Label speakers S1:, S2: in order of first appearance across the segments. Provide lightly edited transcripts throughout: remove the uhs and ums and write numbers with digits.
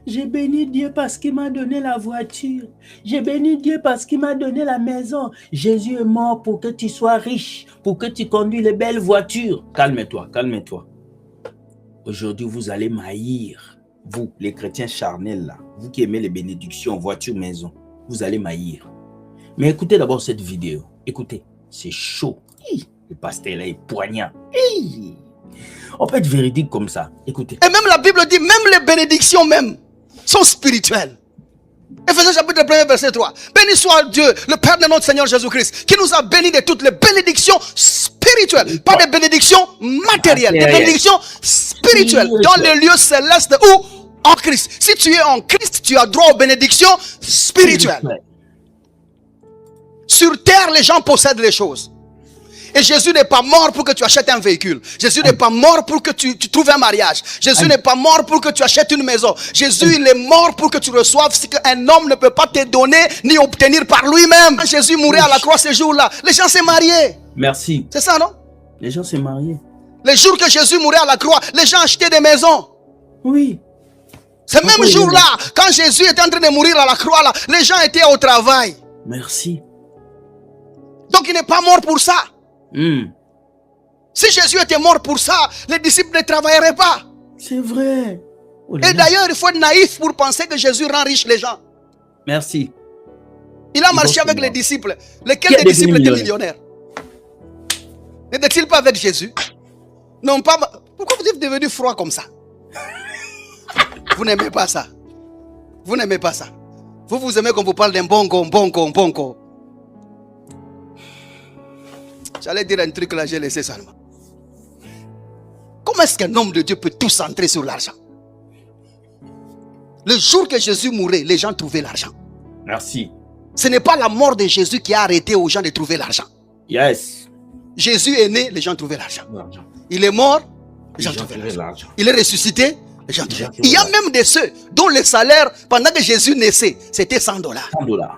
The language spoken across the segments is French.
S1: J'ai béni Dieu parce qu'il m'a donné la voiture. J'ai béni Dieu parce qu'il m'a donné la maison. Jésus est mort pour que tu sois riche, pour que tu conduis les belles voitures. Calme-toi, calme-toi. Aujourd'hui, vous allez maïr. Vous, les chrétiens charnels, là, vous qui aimez les bénédictions, voiture, maison, vous allez maïr. Mais écoutez d'abord cette vidéo. Écoutez, c'est chaud. Le pasteur là est poignant. On peut être véridique comme ça. Écoutez.
S2: Et même la Bible dit, même les bénédictions même sont spirituelles. Ephésiens chapitre 1 verset 3. Béni soit Dieu, le Père de notre Seigneur Jésus-Christ, qui nous a bénis de toutes les bénédictions spirituelles, pas des bénédictions matérielles, des bénédictions spirituelles, dans les lieux célestes ou en Christ. Si tu es en Christ, tu as droit aux bénédictions spirituelles. Sur terre, les gens possèdent les choses. Et Jésus n'est pas mort pour que tu achètes un véhicule. Jésus n'est pas mort pour que tu trouves un mariage. Jésus n'est pas mort pour que tu achètes une maison. Jésus, il est mort pour que tu reçoives ce qu'un homme ne peut pas te donner ni obtenir par lui-même. Quand Jésus mourait à la croix ce jour-là, les gens s'est mariés.
S1: Merci.
S2: C'est ça, non?
S1: Les gens s'est mariés.
S2: Les jours que Jésus mourait à la croix, les gens achetaient des maisons.
S1: Oui.
S2: Ce même jour-là, quand Jésus était en train de mourir à la croix, là, les gens étaient au travail.
S1: Merci.
S2: Donc il n'est pas mort pour ça. Si Jésus était mort pour ça, les disciples ne travailleraient pas.
S1: C'est vrai.
S2: Et d'ailleurs, il faut être naïf pour penser que Jésus rend riche les gens.
S1: Merci.
S2: Il a marché avec les disciples. Lesquels des disciples étaient millionnaires? N'était-il pas avec Jésus? Non, pas. Pourquoi vous êtes devenu froid comme ça? Vous n'aimez pas ça. Vous n'aimez pas ça. Vous aimez qu'on vous parle d'un bongo. J'allais dire un truc là, j'ai laissé seulement. Comment est-ce qu'un homme de Dieu peut tout centrer sur l'argent? Le jour que Jésus mourait, les gens trouvaient l'argent.
S1: Merci.
S2: Ce n'est pas la mort de Jésus qui a arrêté aux gens de trouver l'argent.
S1: Yes.
S2: Jésus est né, les gens trouvaient l'argent. Il est mort, les gens trouvaient l'argent. Il est ressuscité, les gens trouvaient l'argent. Il y a même de ceux dont le salaire, pendant que Jésus naissait, c'était $100. $100.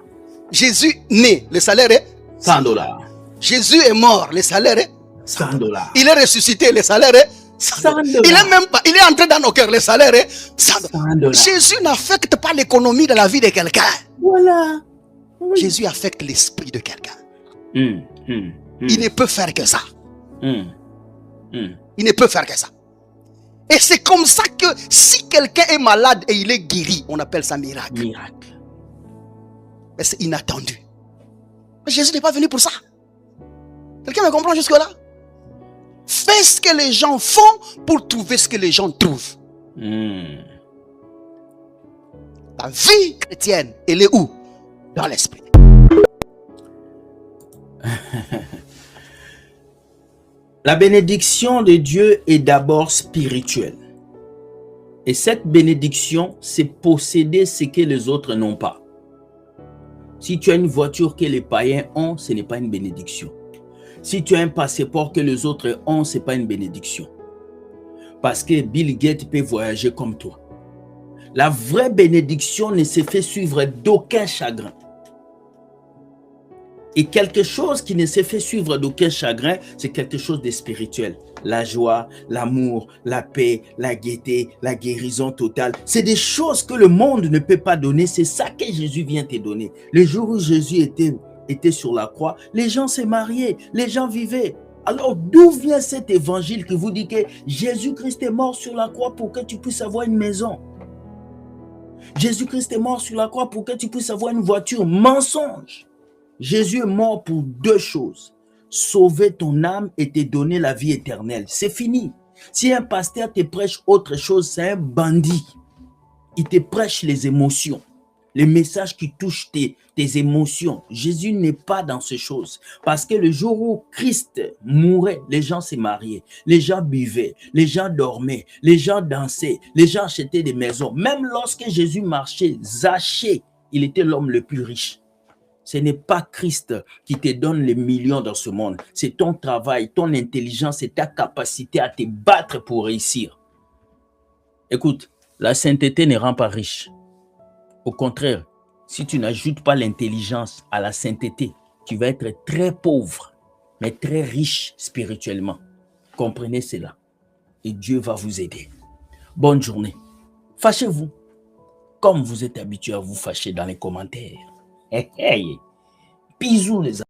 S2: Jésus naît, le salaire est
S1: $100.
S2: Jésus est mort, le salaire est
S1: $100.
S2: Il est ressuscité, le salaire est $100. Il est même pas, il est entré dans nos cœurs, le salaire est $100. Jésus n'affecte pas l'économie de la vie de quelqu'un.
S1: Voilà.
S2: Oui. Jésus affecte l'esprit de quelqu'un. Il ne peut faire que ça. Il ne peut faire que ça. Et c'est comme ça que si quelqu'un est malade et il est guéri, on appelle ça miracle. Mais c'est inattendu. Mais Jésus n'est pas venu pour ça. Quelqu'un me comprend jusque-là? Fais ce que les gens font pour trouver ce que les gens trouvent. La vie chrétienne, elle est où? Dans l'esprit.
S1: La bénédiction de Dieu est d'abord spirituelle. Et cette bénédiction, c'est posséder ce que les autres n'ont pas. Si tu as une voiture que les païens ont, ce n'est pas une bénédiction. Si tu as un passeport que les autres ont, ce n'est pas une bénédiction. Parce que Bill Gates peut voyager comme toi. La vraie bénédiction ne se fait suivre d'aucun chagrin. Et quelque chose qui ne se fait suivre d'aucun chagrin, c'est quelque chose de spirituel. La joie, l'amour, la paix, la gaieté, la guérison totale. C'est des choses que le monde ne peut pas donner. C'est ça que Jésus vient te donner. Le jour où Jésus était sur la croix, les gens se mariaient, les gens vivaient. Alors d'où vient cet évangile qui vous dit que Jésus-Christ est mort sur la croix pour que tu puisses avoir une maison? Jésus-Christ est mort sur la croix pour que tu puisses avoir une voiture. Mensonge! Jésus est mort pour deux choses. Sauver ton âme et te donner la vie éternelle. C'est fini. Si un pasteur te prêche autre chose, c'est un bandit. Il te prêche les émotions. Les messages qui touchent tes émotions. Jésus n'est pas dans ces choses. Parce que le jour où Christ mourait, les gens se mariaient, les gens buvaient, les gens dormaient, les gens dansaient, les gens achetaient des maisons. Même lorsque Jésus marchait, Zachée, il était l'homme le plus riche. Ce n'est pas Christ qui te donne les millions dans ce monde. C'est ton travail, ton intelligence et ta capacité à te battre pour réussir. Écoute, la sainteté ne rend pas riche. Au contraire, si tu n'ajoutes pas l'intelligence à la sainteté, tu vas être très pauvre, mais très riche spirituellement. Comprenez cela. Et Dieu va vous aider. Bonne journée. Fâchez-vous, comme vous êtes habitué à vous fâcher dans les commentaires. Hey, hey. Bisous les amis.